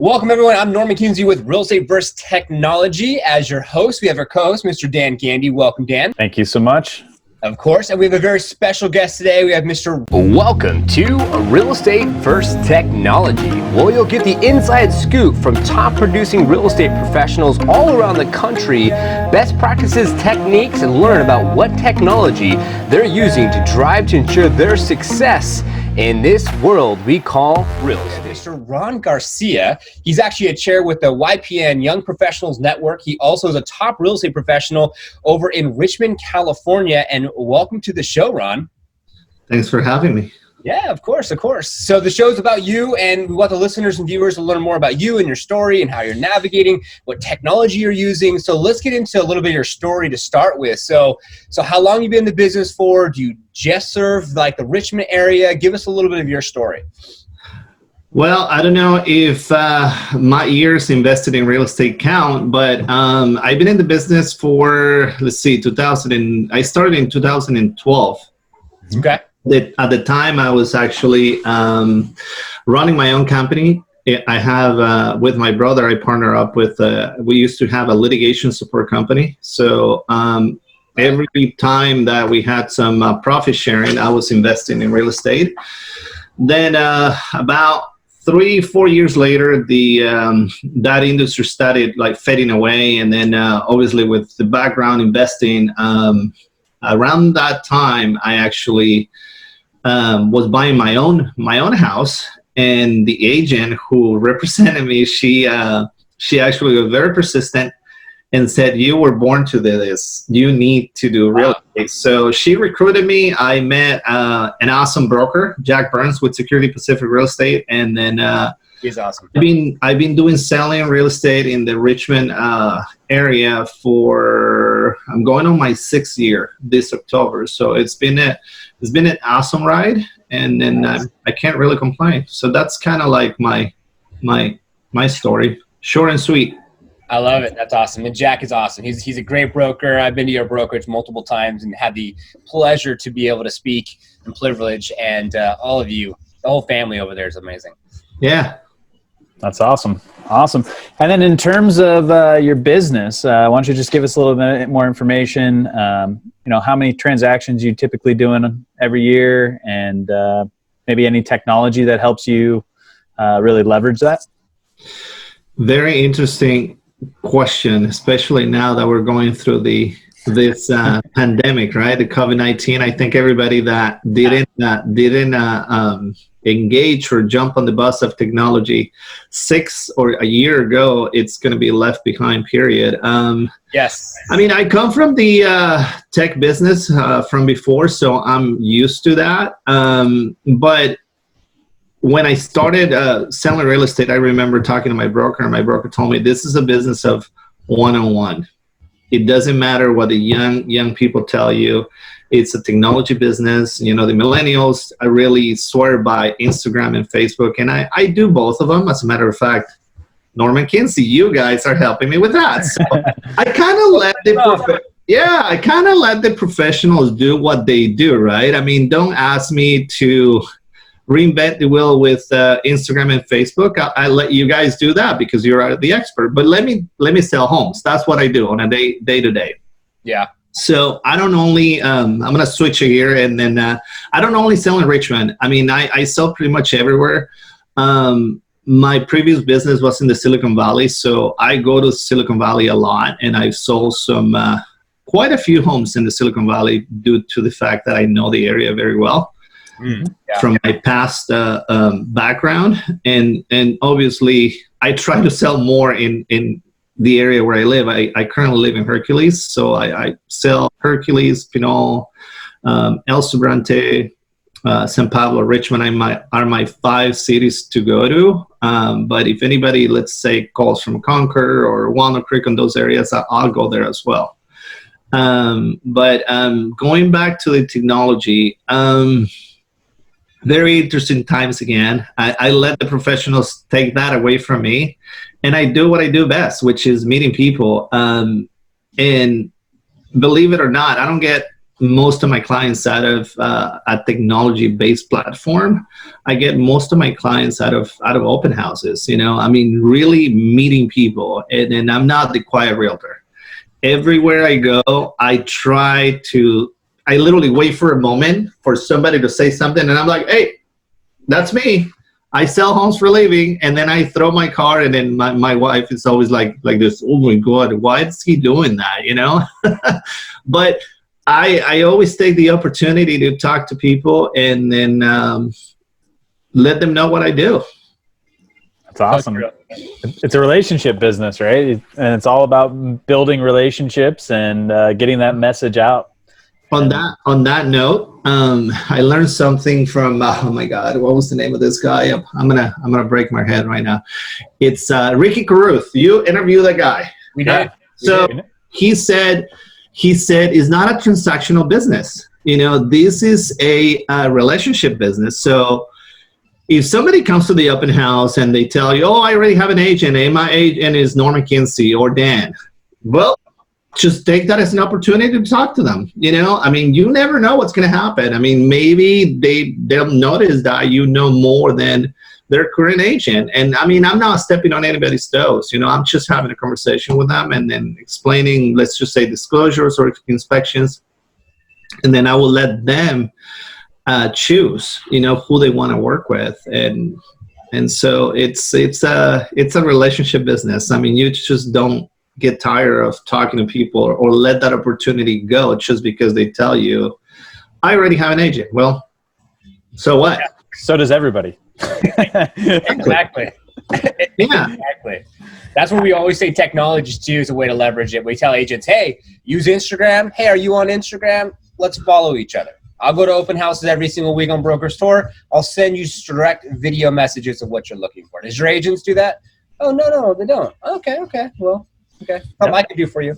Welcome, everyone. I'm Norman Kinsey with Real Estate vs. Technology. As your host, we have our co-host, Mr. Dan Gandy. Welcome, Dan. Thank you so much. Of course. And we have a very special guest today. We have Mr. Welcome to Real Estate vs. Technology, where you'll get the inside scoop from top producing real estate professionals all around the country, best practices, techniques, and learn about what technology they're using to drive to ensure their success in this world we call real estate. Mr. Ron Garcia. He's actually a chair with the YPN Young Professionals Network. He also is a top real estate professional over in Richmond, California. And welcome to the show, Ron. Thanks for having me. Yeah, of course, of course. So the show's about you, and we want the listeners and viewers to learn more about you and your story and how you're navigating, what technology you're using. So let's get into a little bit of your story to start with. So how long you been in the business for? Do you just serve like the Richmond area? Give us a little bit of your story. Well, I don't know if my years invested in real estate count, but I've been in the business for, I started in 2012. Okay. At the time, I was actually running my own company. I have, with my brother, I partner up with, we used to have a litigation support company. So every time that we had some profit sharing, I was investing in real estate. Then about 3-4 years later, that industry started like fading away. And then obviously with the background investing, around that time, I actually was buying my own house, and the agent who represented me, she actually was very persistent and said, "You were born to do this. You need to do real estate." So she recruited me. I met an awesome broker, Jack Burns, with Security Pacific Real Estate, and then he's awesome. I've been doing selling real estate in the Richmond area for, I'm going on my 6th year this October. So it's been an awesome ride, and then I can't really complain. So that's kind of like my story, short and sweet. I love it. That's awesome. And Jack is awesome. He's a great broker. I've been to your brokerage multiple times and had the pleasure to be able to speak and privilege. And all of you, the whole family over there is amazing. Yeah. That's awesome. Awesome. And then in terms of your business, why don't you just give us a little bit more information, how many transactions you typically doing every year, and maybe any technology that helps you really leverage that? Very interesting question, especially now that we're going through this pandemic, right? The COVID-19. I think everybody that didn't engage or jump on the bus of technology 6 or a year ago, it's going to be left behind, period. Yes. I mean, I come from the tech business from before, so I'm used to that. But when I started selling real estate, I remember talking to my broker, and my broker told me, this is a business of one-on-one. It doesn't matter what the young people tell you. It's a technology business. The millennials, I really swear by Instagram and Facebook, and I do both of them. As a matter of fact, Norman Kinsey, you guys are helping me with that. So I kind of let the professionals do what they do, right? I mean, don't ask me to reinvent the wheel with Instagram and Facebook. I let you guys do that because you're the expert. But let me sell homes. That's what I do on a day to day. Yeah. So I don't only I'm gonna switch here, and then I don't only sell in Richmond. I mean, I sell pretty much everywhere. My previous business was in the Silicon Valley, so I go to Silicon Valley a lot, and I've sold quite a few homes in the Silicon Valley due to the fact that I know the area very well. From my past background, and obviously I try to sell more in the area where I live. I currently live in Hercules, so I sell Hercules, Pinole, El Sobrante, San Pablo, Richmond are my 5 cities to go to. But if anybody, let's say, calls from Concord or Walnut Creek in those areas, I'll go there as well. But going back to the technology, very interesting times again. I let the professionals take that away from me, and I do what I do best, which is meeting people. And believe it or not, I don't get most of my clients out of a technology-based platform. I get most of my clients out of open houses. I mean, really meeting people, and I'm not the quiet realtor. Everywhere I go, I literally wait for a moment for somebody to say something, and I'm like, hey, that's me. I sell homes for a living, and then I throw my card, and then my wife is always like this, oh my God, why is he doing that, But I always take the opportunity to talk to people and then let them know what I do. That's awesome. It's a relationship business, right? And it's all about building relationships and getting that message out. On that note, I learned something from oh my God, what was the name of this guy? I'm gonna break my head right now. It's Ricky Carruth. You interview that guy. We did. So he said it's not a transactional business. This is a relationship business. So if somebody comes to the open house and they tell you, oh, I already have an agent, and my agent is Norman Kinsey or Dan, well, just take that as an opportunity to talk to them. I mean, you never know what's going to happen. I mean, maybe they'll notice that you know more than their current agent. And I mean, I'm not stepping on anybody's toes. I'm just having a conversation with them and then explaining, let's just say, disclosures or inspections. And then I will let them choose, who they want to work with. And so it's a relationship business. I mean, you just don't get tired of talking to people or let that opportunity go just because they tell you, I already have an agent. Well, so what? Yeah, so does everybody. Exactly. Yeah. Exactly. That's what we always say technology too is a way to leverage it. We tell agents, hey, use Instagram. Hey, are you on Instagram? Let's follow each other. I'll go to open houses every single week on Broker's Tour. I'll send you direct video messages of what you're looking for. Does your agents do that? Oh, no, they don't. Okay. Well, okay. Something I can do for you.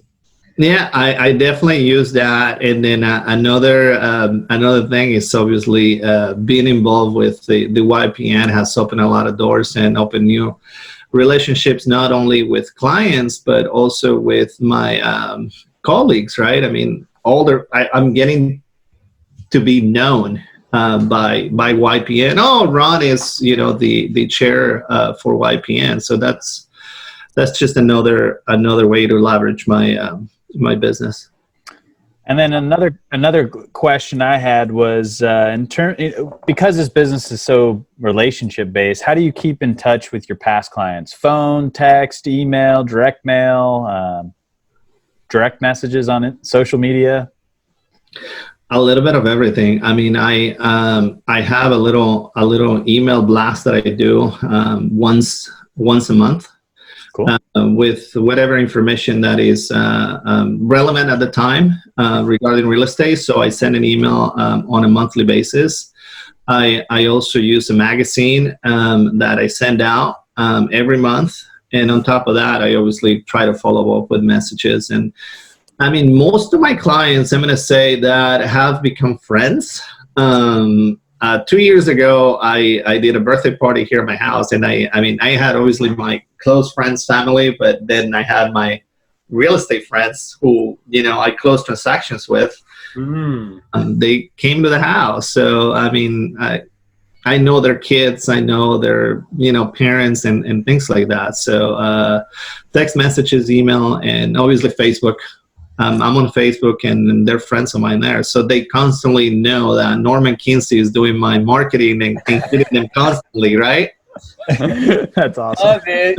Yeah, I definitely use that. And then another thing is obviously being involved with the YPN has opened a lot of doors and opened new relationships, not only with clients, but also with my colleagues, right? I mean, I'm getting to be known by YPN. Oh, Ron is, the chair for YPN. So that's just another way to leverage my business. And then another question I had was because this business is so relationship based, how do you keep in touch with your past clients? Phone, text, email, direct mail, direct messages on it, social media? A little bit of everything. I mean, I have a little email blast that I do once a month. Cool. With whatever information that is relevant at the time regarding real estate. So I send an email on a monthly basis. I also use a magazine that I send out every month. And on top of that, I obviously try to follow up with messages. And I mean, most of my clients, I'm going to say, that have become friends. 2 years ago, I did a birthday party here at my house, and I had obviously my close friends, family, but then I had my real estate friends who, I closed transactions with. They came to the house. So, I mean, I know their kids, I know their, parents and things like that. So text messages, email, and obviously Facebook. I'm on Facebook, and they're friends of mine there. So they constantly know that Norman Kinsey is doing my marketing and hitting them constantly, right? That's awesome. Love it.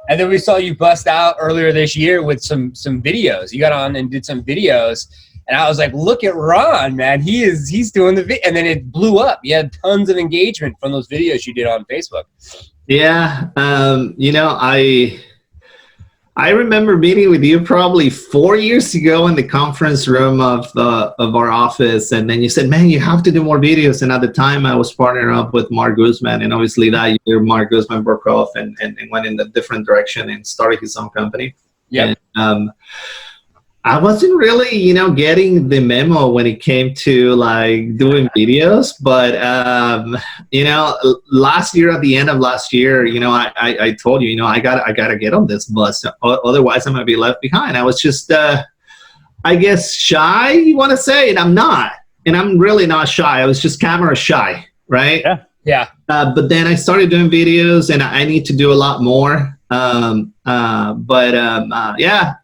And then we saw you bust out earlier this year with some videos. You got on and did some videos. And I was like, look at Ron, man. He's doing the video. And then it blew up. You had tons of engagement from those videos you did on Facebook. Yeah. I remember meeting with you probably 4 years ago in the conference room of our office. And then you said, man, you have to do more videos. And at the time I was partnering up with Mark Guzman. And obviously that year, Mark Guzman broke off and went in a different direction and started his own company. Yeah. I wasn't really, getting the memo when it came to like doing videos, but last year, at the end of last year, I told you, I gotta get on this bus, otherwise I'm gonna be left behind. I was just I guess shy, you want to say, and I'm not. And I'm really not shy. I was just camera shy, right? Yeah. Yeah. But then I started doing videos, and I need to do a lot more. Yeah,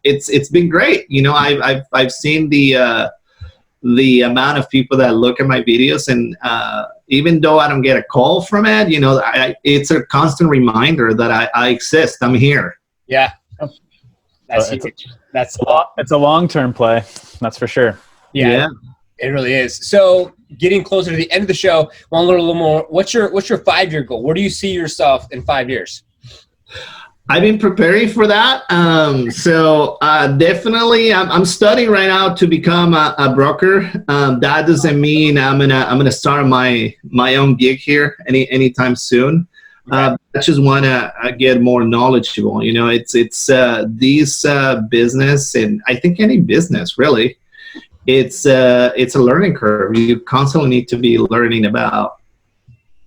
it's been great. You know, I've seen the amount of people that look at my videos, and even though I don't get a call from it, you know, it's a constant reminder that I exist. I'm here. Yeah. That's huge. It's a long-term play. That's for sure. Yeah. It really is. So getting closer to the end of the show, I want to learn a little more. What's your 5-year goal? Where do you see yourself in 5 years? I've been preparing for that. Definitely, I'm studying right now to become a broker. That doesn't mean I'm gonna start my own gig here anytime soon. I just want to get more knowledgeable. You know, it's these business, and I think any business really, it's a learning curve. You constantly need to be learning about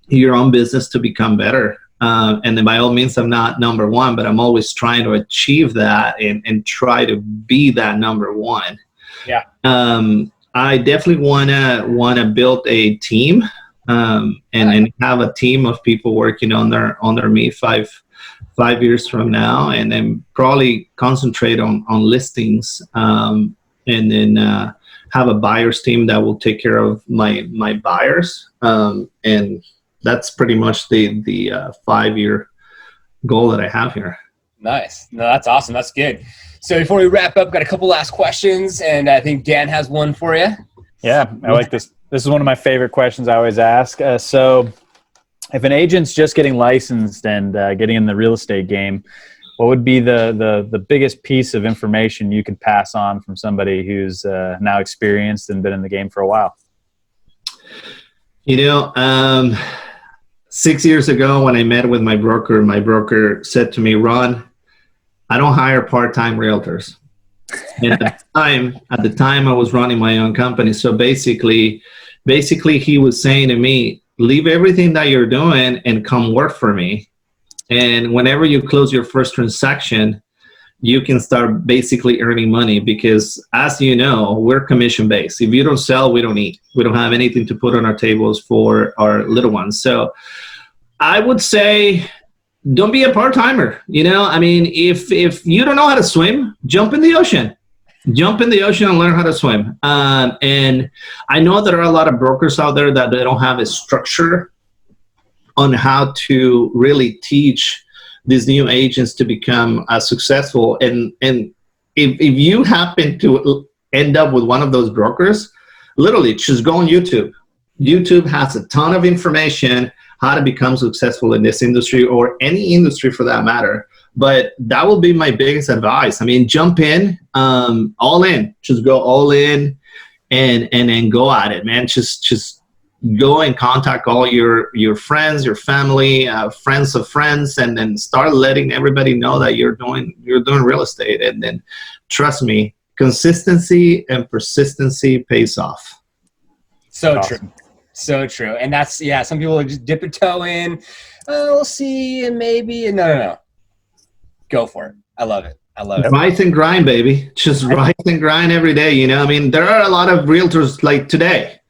your own business to become better. And then by all means, I'm not number one, but I'm always trying to achieve that and try to be that number one. Yeah. I definitely wanna build a team, and have a team of people working under me 5 years from now, and then probably concentrate on listings, and then have a buyers team that will take care of my buyers, and that's pretty much the 5-year goal that I have here. Nice. No, that's awesome. That's good. So before we wrap up, got a couple last questions, and I think Dan has one for you. Yeah, I like this. This is one of my favorite questions I always ask. So if an agent's just getting licensed and getting in the real estate game, what would be the biggest piece of information you could pass on from somebody who's now experienced and been in the game for a while? You know, 6 years ago when I met with my broker said to me, Ron, I don't hire part-time realtors. And at the time I was running my own company. So basically he was saying to me, leave everything that you're doing and come work for me. And whenever you close your first transaction, you can start basically earning money, because as you know, we're commission based. If you don't sell, we don't eat. We don't have anything to put on our tables for our little ones. So I would say, don't be a part-timer. You know, I mean, if you don't know how to swim, jump in the ocean. Jump in the ocean and learn how to swim. And I know there are a lot of brokers out there that they don't have a structure on how to really teach these new agents to become successful. And if you happen to end up with one of those brokers, literally just go on YouTube. YouTube has a ton of information how to become successful in this industry, or any industry for that matter. But that will be my biggest advice. I mean, jump in, all in, just go all in and then go at it, man. Just go and contact all your friends, your family, friends of friends, and then start letting everybody know that you're doing real estate. And then trust me, consistency and persistency pays off. So awesome. True. So true. And that's, some people will just dip a toe in. Oh, we'll see, and maybe, and no. Go for it. I love it. Rise and grind, baby. Just rise and grind every day. You know, I mean, there are a lot of realtors like today.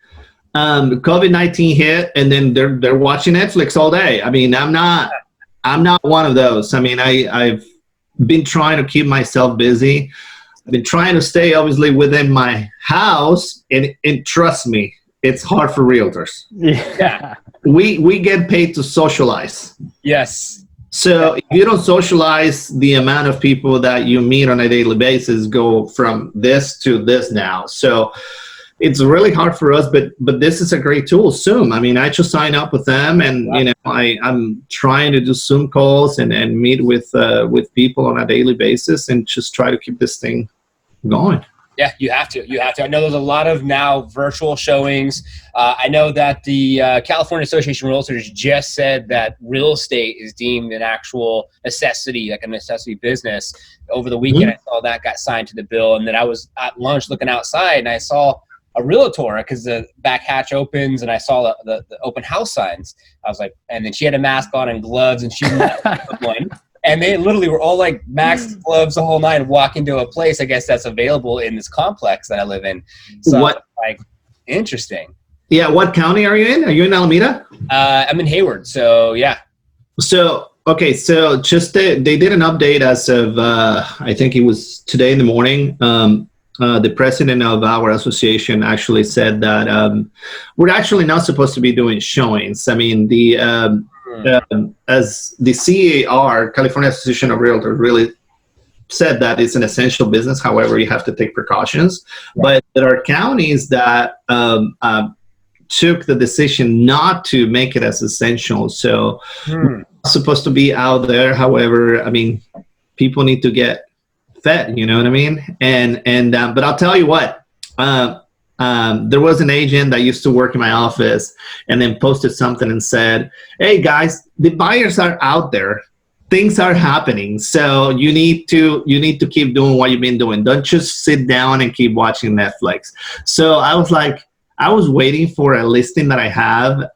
COVID-19 hit, and then they're watching Netflix all day. I mean, I'm not one of those. I mean, I've been trying to keep myself busy. I've been trying to stay obviously within my house, and trust me, it's hard for realtors. Yeah. We get paid to socialize. Yes. So if you don't socialize, the amount of people that you meet on a daily basis go from this to this now. So it's really hard for us, but this is a great tool, Zoom. I mean, I just sign up with them, and you know, I'm trying to do Zoom calls and meet with people on a daily basis, and just try to keep this thing going. Yeah, you have to. I know there's a lot of now virtual showings. I know that the California Association of Realtors just said that real estate is deemed an actual necessity, like a necessity business. Over the weekend, I saw that got signed to the bill, and then I was at lunch looking outside, and I saw a realtor, because the back hatch opens, and I saw the open house signs. I was like, and then she had a mask on and gloves, and she was one. And they literally were all like max gloves the whole night, walk into a place, I guess that's available in this complex that I live in. So What? like, interesting. Yeah, what county are you in? Are you in Alameda? I'm in Hayward, so yeah. So, okay, so just they did an update as of, I think it was today in the morning. The president of our association actually said that we're actually not supposed to be doing showings. I mean, as the CAR, California Association of Realtors, really said that it's an essential business. However, you have to take precautions. But there are counties that took the decision not to make it as essential. So we're not supposed to be out there. However, I mean, people need to get fed, you know what I mean? But I'll tell you what, there was an agent that used to work in my office and then posted something and said, hey guys, the buyers are out there. Things are happening. So you need to keep doing what you've been doing. Don't just sit down and keep watching Netflix. So I was like, I was waiting for a listing that I have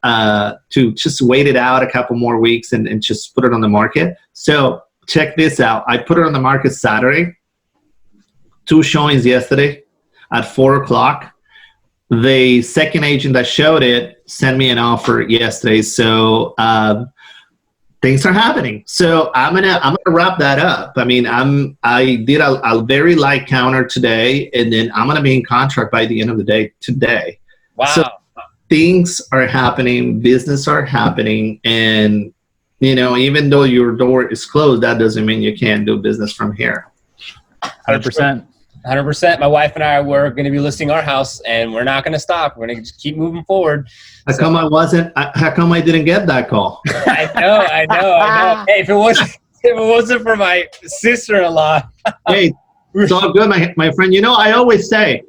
to just wait it out a couple more weeks and just put it on the market. So check this out. I put it on the market Saturday, 2 showings yesterday at 4 o'clock. The second agent that showed it sent me an offer yesterday. So things are happening. So I'm gonna wrap that up. I mean, I did a very light counter today, and then I'm gonna be in contract by the end of the day today. Wow. So things are happening, business are happening, and you know, even though your door is closed, that doesn't mean you can't do business from here. 100%. 100%. My wife and I were going to be listing our house, and we're not going to stop. We're going to just keep moving forward. How come I didn't get that call? I know. Hey, if it wasn't for my sister-in-law. Hey, it's all good, my friend. You know, I always say,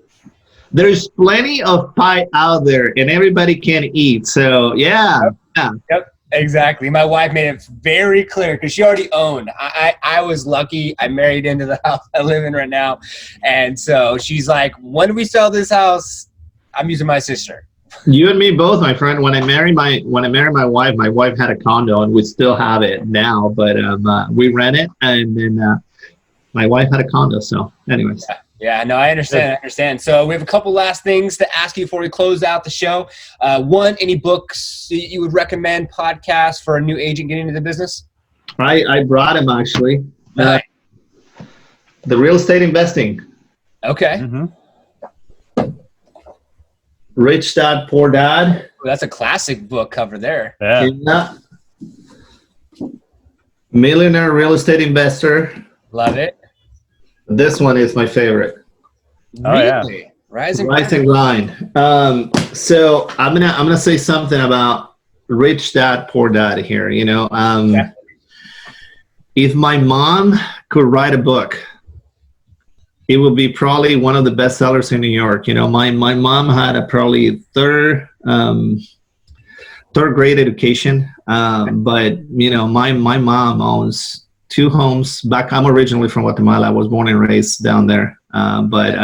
there's plenty of pie out there, and everybody can eat. So, yeah. Yep, exactly. My wife made it very clear because she already owned. I was lucky. I married into the house I live in right now. And so she's like, when we sell this house, I'm using my sister. You and me both, my friend. When I married my wife had a condo, and we still have it now, but we rent it, and then my wife had a condo. So anyways. Yeah, no, I understand. So we have a couple last things to ask you before we close out the show. One, any books you would recommend, podcasts for a new agent getting into the business? I brought him actually. The Real Estate Investing. Okay. Mm-hmm. Rich Dad, Poor Dad. Well, that's a classic book cover there. Yeah. Millionaire Real Estate Investor. Love it. This one is my favorite. Oh, really? yeah. Rise and Grind. So I'm gonna say something about Rich Dad, Poor Dad here. You know, if my mom could write a book, it would be probably one of the best sellers in New York. You know, my mom had a probably third grade education, but you know, my mom owns 2 homes back. I'm originally from Guatemala. I was born and raised down there, but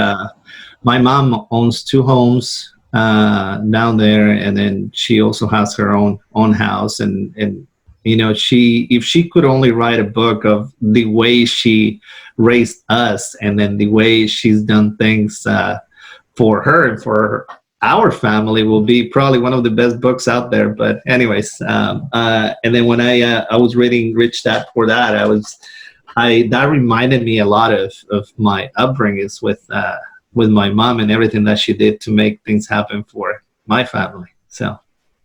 my mom owns 2 homes down there, and then she also has her own house. And you know, if she could only write a book of the way she raised us, and then the way she's done things for her and for our family, will be probably one of the best books out there. But anyways, and then when I was reading Rich Dad Poor Dad, that reminded me a lot of my upbringings with my mom and everything that she did to make things happen for my family. So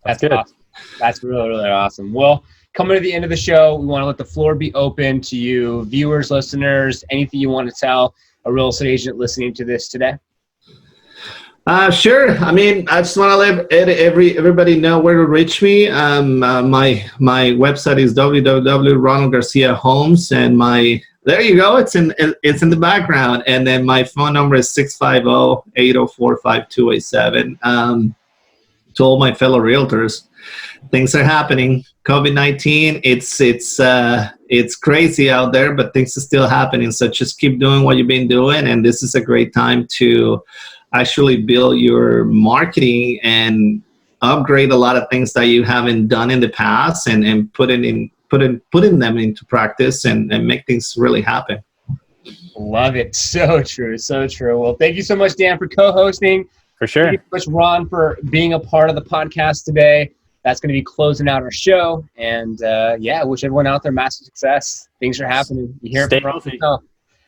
that's good. Awesome. That's really, really awesome. Well, coming to the end of the show, we want to let the floor be open to you, viewers, listeners, anything you want to tell a real estate agent listening to this today. Sure. I mean, I just want to let everybody know where to reach me. My website is www.ronaldgarciahomes, and there you go. It's in the background, and then my phone number is 650-804-5287. To all my fellow realtors, things are happening. COVID-19, it's crazy out there, but things are still happening. So just keep doing what you've been doing, and this is a great time to actually build your marketing and upgrade a lot of things that you haven't done in the past, and put it putting them into practice and make things really happen. Love it. So true. So true. Well, thank you so much, Dan, for co-hosting. For sure. Thank you so much, Ron, for being a part of the podcast today. That's going to be closing out our show. And yeah, I wish everyone out there massive success. Things are happening. You hear Stay it from healthy. Ron.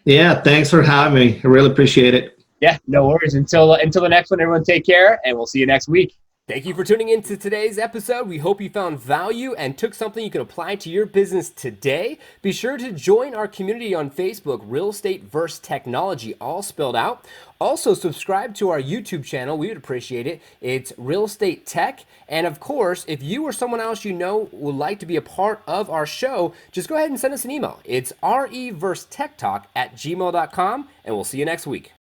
Yeah, thanks for having me. I really appreciate it. Yeah, no worries. Until the next one, everyone take care, and we'll see you next week. Thank you for tuning in to today's episode. We hope you found value and took something you can apply to your business today. Be sure to join our community on Facebook, Real Estate vs. Technology, all spelled out. Also, subscribe to our YouTube channel. We would appreciate it. It's Real Estate Tech. And of course, if you or someone else you know would like to be a part of our show, just go ahead and send us an email. It's reversetechtalk@gmail.com, and we'll see you next week.